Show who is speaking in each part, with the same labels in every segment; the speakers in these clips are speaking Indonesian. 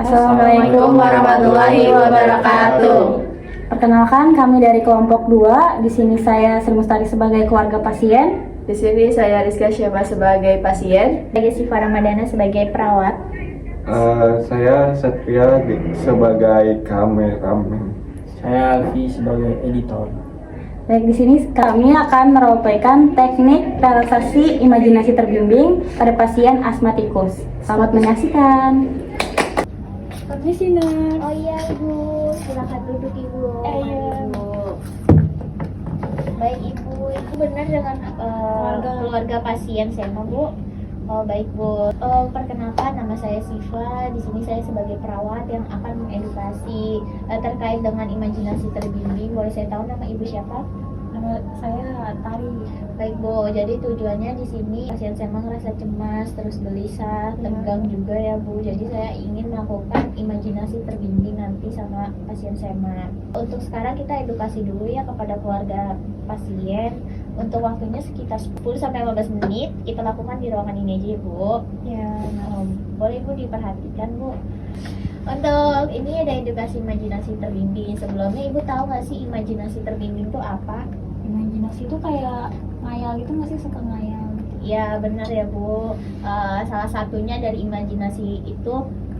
Speaker 1: Assalamualaikum warahmatullahi wabarakatuh.
Speaker 2: Perkenalkan, kami dari kelompok 2. Di sini saya Sri Mustari sebagai keluarga pasien.
Speaker 1: Di sini saya Rizka Syama sebagai pasien.
Speaker 3: Saya Siva Ramadana sebagai perawat.
Speaker 4: Saya Satria sebagai kameramen.
Speaker 5: Saya Alfi sebagai editor.
Speaker 2: Baik, di sini kami akan meroleplay teknik relaksasi imajinasi terbimbing pada pasien asmatikus. Selamat menyaksikan. Permisi, Nak.
Speaker 3: Oh iya Ibu, silakan duduk Ibu. Ibu. Baik Ibu, itu benar dengan keluarga pasien Sema Bu. Oh baik Bu. Perkenalkan, nama saya Siva. Di sini saya sebagai perawat yang akan mengedukasi terkait dengan imajinasi terbimbing. Boleh saya tahu nama Ibu siapa?
Speaker 2: Nama saya Tari.
Speaker 3: Baik Bu, jadi tujuannya di sini pasien saya ngerasa cemas, terus gelisah, tegang juga ya Bu. Jadi saya ingin melakukan imajinasi terbimbing nanti sama pasien saya. Untuk sekarang kita edukasi dulu ya kepada keluarga pasien. Untuk waktunya sekitar 10-15 menit kita lakukan di ruangan ini aja ya Bu.
Speaker 2: Ya,
Speaker 3: boleh Bu diperhatikan Bu. Untuk ini ada edukasi imajinasi terbimbing. Sebelumnya Ibu tahu nggak sih imajinasi terbimbing itu apa?
Speaker 2: imajinasi itu kayak ngayal gitu nggak sih, suka ngayal?
Speaker 3: Ya benar ya Bu. Salah satunya dari imajinasi itu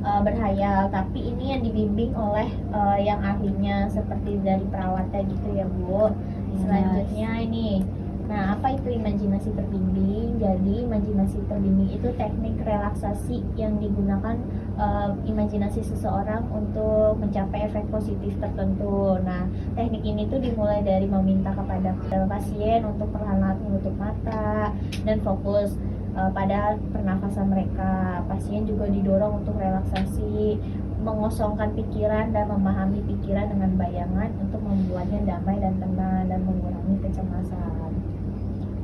Speaker 3: berhayal, tapi ini yang dibimbing oleh yang ahlinya seperti dari perawatnya gitu ya Bu. Selanjutnya ini, nah apa itu imajinasi terbimbing? Jadi imajinasi terbimbing itu teknik relaksasi yang digunakan imajinasi seseorang untuk mencapai efek positif tertentu. Nah, teknik ini tuh dimulai dari meminta kepada pasien untuk perlahan-lahan menutup mata dan fokus pada pernafasan mereka. Pasien juga didorong untuk relaksasi, mengosongkan pikiran dan memahami pikiran dengan bayangan untuk membuatnya damai dan tenang dan mengurangi kecemasan.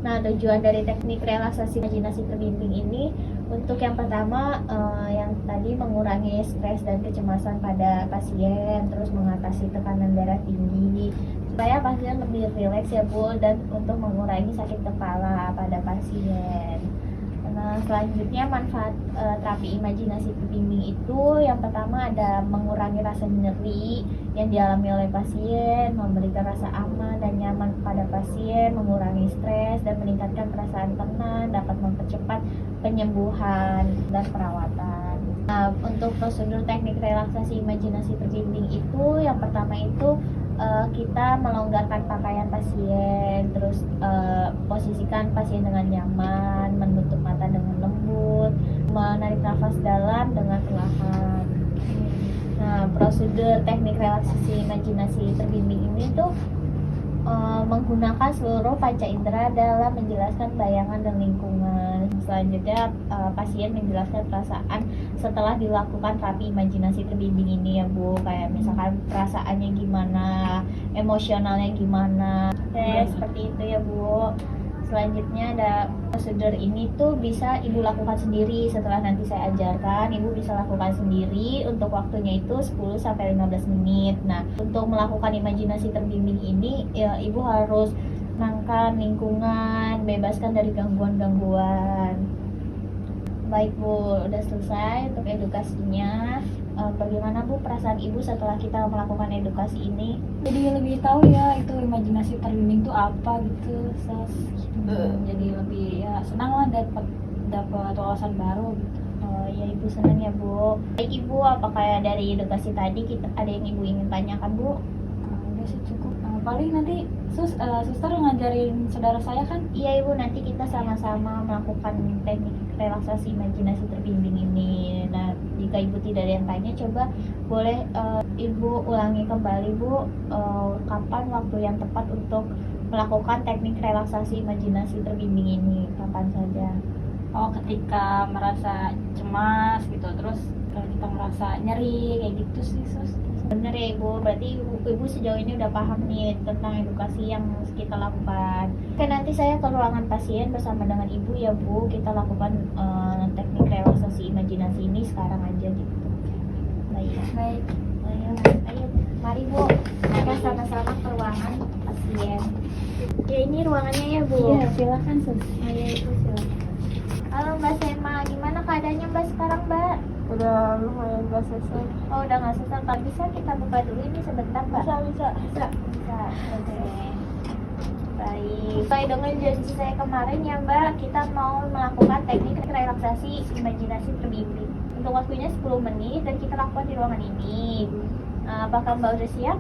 Speaker 3: Nah, tujuan dari teknik relaksasi imajinasi terbimbing ini untuk yang pertama yang tadi mengurangi stres dan kecemasan pada pasien, terus mengatasi tekanan darah tinggi supaya pasien lebih rileks ya Bu, dan untuk mengurangi sakit kepala pada pasien. Nah, selanjutnya manfaat terapi imajinasi terbimbing itu yang pertama ada mengurangi rasa nyeri yang dialami oleh pasien, memberikan rasa aman dan nyaman kepada pasien, mengurangi stres dan meningkatkan perasaan tenang, dapat mempercepat penyembuhan dan perawatan. Nah, untuk prosedur teknik relaksasi imajinasi terbimbing itu yang pertama itu kita melonggarkan pakaian pasien, terus posisikan pasien dengan nyaman, menutup mata dengan lembut, menarik nafas dalam dengan perlahan. Nah, prosedur teknik relaksasi imajinasi terbimbing ini tuh menggunakan seluruh panca indera dalam menjelaskan bayangan dan lingkungan. Selanjutnya pasien menjelaskan perasaan setelah dilakukan terapi imajinasi terbimbing ini ya Bu, kayak misalkan perasaannya gimana, emosionalnya gimana, seperti itu ya Bu. Selanjutnya ada prosedur ini tuh bisa Ibu lakukan sendiri. Setelah nanti saya ajarkan, Ibu bisa lakukan sendiri. Untuk waktunya itu 10-15 menit. Nah, untuk melakukan imajinasi terbimbing ini ya, Ibu harus menenangkan lingkungan, bebaskan dari gangguan-gangguan. Baik Bu, udah selesai untuk edukasinya. Bagaimana Bu perasaan Ibu setelah kita melakukan edukasi ini?
Speaker 2: Jadi lebih tahu ya itu imajinasi terbimbing itu apa gitu, jadi lebih ya senang lah dapat wawasan baru gitu.
Speaker 3: Oh ya Ibu senang ya Bu. Baik Ibu, apakah dari edukasi tadi ada yang Ibu ingin tanyakan Bu?
Speaker 2: Udah sih cukup. Paling nanti suster ngajarin saudara saya kan?
Speaker 3: Iya Ibu, nanti kita sama-sama melakukan teknik relaksasi imajinasi terbimbing ini. Nah, jika Ibu tidak ada yang tanya, coba boleh Ibu ulangi kembali Bu, kapan waktu yang tepat untuk melakukan teknik relaksasi imajinasi terbimbing ini, kapan saja?
Speaker 2: Oh, ketika merasa cemas gitu, terus kalau kita merasa nyeri kayak gitu sih sus.
Speaker 3: Bener ya Ibu, berarti Ibu sejauh ini udah paham nih tentang edukasi yang kita lakukan. Oke, nanti saya ke ruangan pasien bersama dengan Ibu ya Bu, kita lakukan teknik relaksasi imajinasi ini sekarang aja gitu. Baik. Ayo, mari Bu, kita sama-sama ke ruangan pasien. Ya ini ruangannya ya Bu.
Speaker 2: Iya, silakan sus.
Speaker 3: Ayo Ibu silakan. Halo Mbak Sema, gimana keadaannya Mbak sekarang Mbak?
Speaker 1: Udah lumayan gak selesai.
Speaker 3: Oh, udah nggak selesai. Kalau bisa kita buka dulu ini sebentar, Mbak.
Speaker 1: Bisa.
Speaker 3: Bisa. Oke. Baik. Sesuai dengan janji saya kemarin ya, Mbak, kita mau melakukan teknik relaksasi imajinasi terbimbing. Untuk waktunya 10 menit dan kita lakukan di ruangan ini. Apakah Mbak udah siap?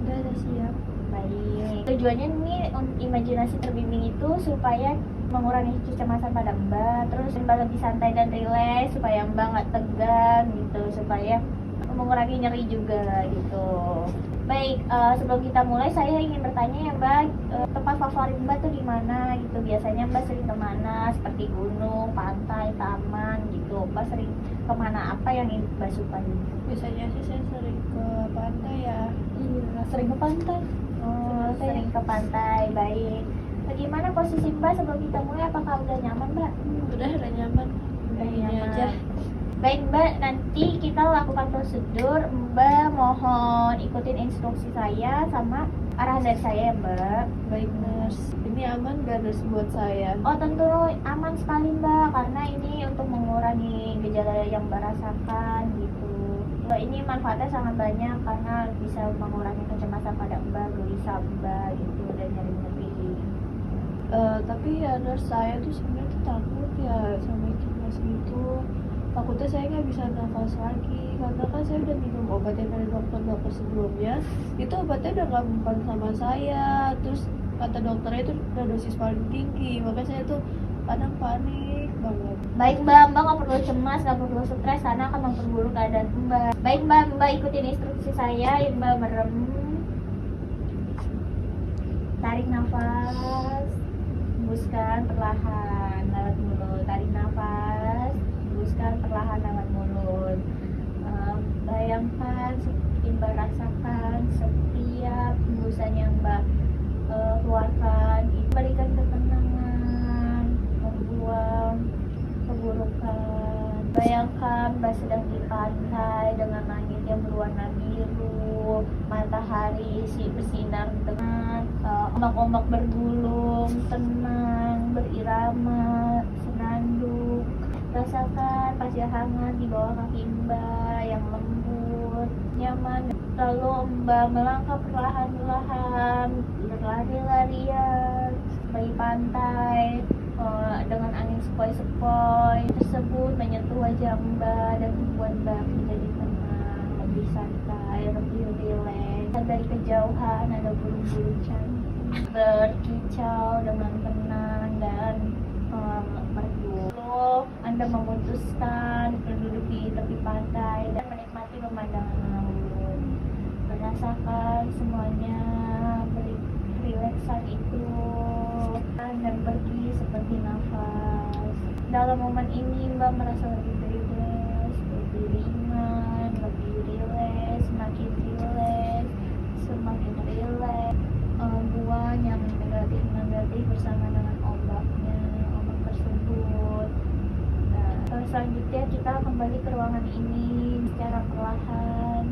Speaker 1: Udah siap.
Speaker 3: Baik. Tujuannya nih imajinasi terbimbing itu supaya mengurangi kecemasan pada Mbak, terus Mbak lebih santai dan rileks supaya Mbak nggak tegang gitu, supaya mengurangi nyeri juga gitu. Baik, sebelum kita mulai saya ingin bertanya ya Mbak, tempat favorit Mbak tuh di mana gitu? Biasanya Mbak sering kemana? Seperti gunung, pantai, taman gitu. Mbak sering kemana? Apa yang Mbak suka?
Speaker 1: Biasanya sih saya sering ke pantai ya.
Speaker 2: Iya, sering ke pantai.
Speaker 3: Oh, sering ke pantai. Baik. Bagaimana posisi Mbak sebelum kita mulai? Apakah udah nyaman Mbak?
Speaker 1: Udah nyaman.
Speaker 3: Udah
Speaker 1: Ini
Speaker 3: nyaman.
Speaker 1: aja.
Speaker 3: Baik Mbak, nanti kita lakukan prosedur. Mbak mohon ikutin instruksi saya sama arahan dari saya ya Mbak.
Speaker 1: Baik nurse. Ini aman gak nurse buat saya?
Speaker 3: Oh tentu aman sekali Mbak, karena ini untuk mengurangi gejala yang Mbak rasakan gitu. Ini manfaatnya sangat banyak karena bisa mengurangi kecemasan pada Mbak, gelisah Mbak gitu, dan nyeri-nyeri.
Speaker 1: Tapi ya nurse, saya tuh sebenarnya tuh takut ya sama cemas gitu. Takutnya saya nggak bisa nafas lagi karena kan saya udah minum obat yang dari dokter sebelumnya. Itu obatnya udah nggak mempan sama saya. Terus kata dokternya itu udah dosis paling tinggi, makanya saya tuh kadang panik banget.
Speaker 3: Baik Mbak nggak perlu cemas, nggak perlu stres karena akan memperburuk keadaan Mbak. Baik Mbak ikutin instruksi saya. Mbak merem, tarik nafas, hembuskan perlahan lewat mulut. Tarik nafas, hembuskan perlahan lewat mulut. Bayangkan seperti Mbak rasakan setiap hembusan yang Mbak keluarkan itu berikan ketenangan, membuang keburukan. Bayangkan Mbak sedang di pantai dengan langit yang berwarna biru, matahari bersinar dengan ombak-ombak bergulung, tenang, berirama, senandung. Rasakan pasir hangat di bawah kaki Mbak yang lembut, nyaman. Lalu Mbak melangkah perlahan-lahan, berlari-larian di pantai dengan angin sepoi-sepoi tersebut menyentuh wajah Mbak dan membuat Mbak menjadi tenang, lebih santai, lebih rileks. Dari kejauhan ada burung-burung cantik berkicau dengan tenang dan merdu. Anda memutuskan berduduk di tepi pantai dan menikmati pemandangan laut, merasakan semuanya rileksan itu dan pergi seperti nafas. Dalam momen ini Mbak merasa lebih bebas, lebih ringan, lebih rileks, semakin rileks. Buang yang negatif bersama dengan ombak tersebut. Selanjutnya kita kembali ke ruangan ini secara perlahan.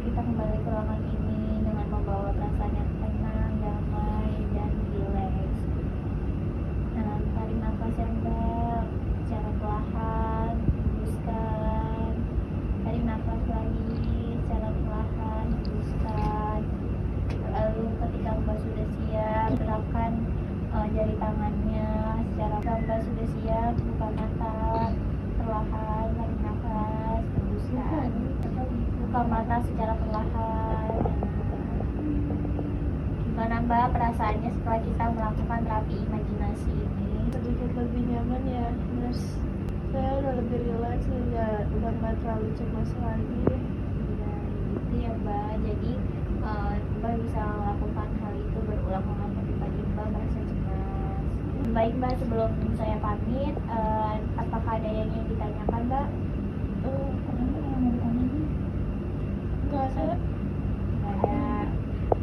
Speaker 3: Kita kembali ke ruangan ini dengan membawa perasaan yang tenang, damai, dan rileks. Tarik nafas yang Mbak secara perlahan, hembuskan. Tarik nafas lagi secara perlahan, hembuskan. Lalu ketika Mbak sudah siap, gerakkan jari tangannya secara Mbak sudah siap, buka mata perlahan, tarik nafas, hembuskan. Buka mata secara perlahan. Gimana Mbak perasaannya setelah kita melakukan terapi imajinasi ini?
Speaker 1: Sedikit lebih nyaman ya nurse. Saya udah lebih rileks, udah nggak terlalu cemas lagi.
Speaker 3: Ya, gitu ya Mbak. Jadi Mbak bisa melakukan hal itu berulang-ulang ketika Mbak merasa cemas. Baik Mbak, sebelum saya pamit, apakah ada yang ingin ditanyakan Mbak?
Speaker 1: Nggak, saya
Speaker 3: Ada.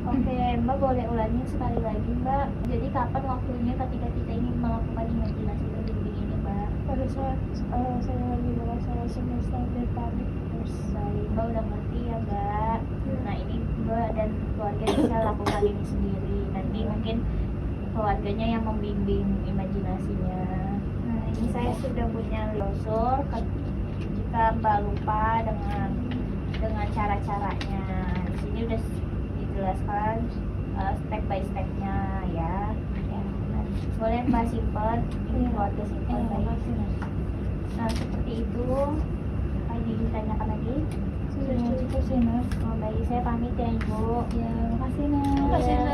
Speaker 3: Oke, Mbak boleh ulangi sekali lagi Mbak. Jadi kapan waktunya ketika kita ingin melakukan imajinasi terbimbing ini Mbak?
Speaker 1: pada saat saya lagi merasa cemas dan panik terus.
Speaker 3: Baik, Mbak udah ngerti ya Mbak. Nah ini Mbak dan keluarga bisa lakukan ini sendiri. Nanti mungkin keluarganya yang membimbing imajinasinya. Nah ini saya sudah punya brosur. Jika jika Mbak lupa dengan cara-caranya. Di sini udah dijelaskan step by stepnya ya. Boleh Mbak simpen, ini keluarga simpen baik. Nah seperti itu. Apa yang ditanyakan lagi?
Speaker 1: Sudah cukup sih, Nas.
Speaker 3: Oh baik, saya pamit ya Ibu.
Speaker 1: Ya, makasih, Nas.
Speaker 3: Makasih, Nas.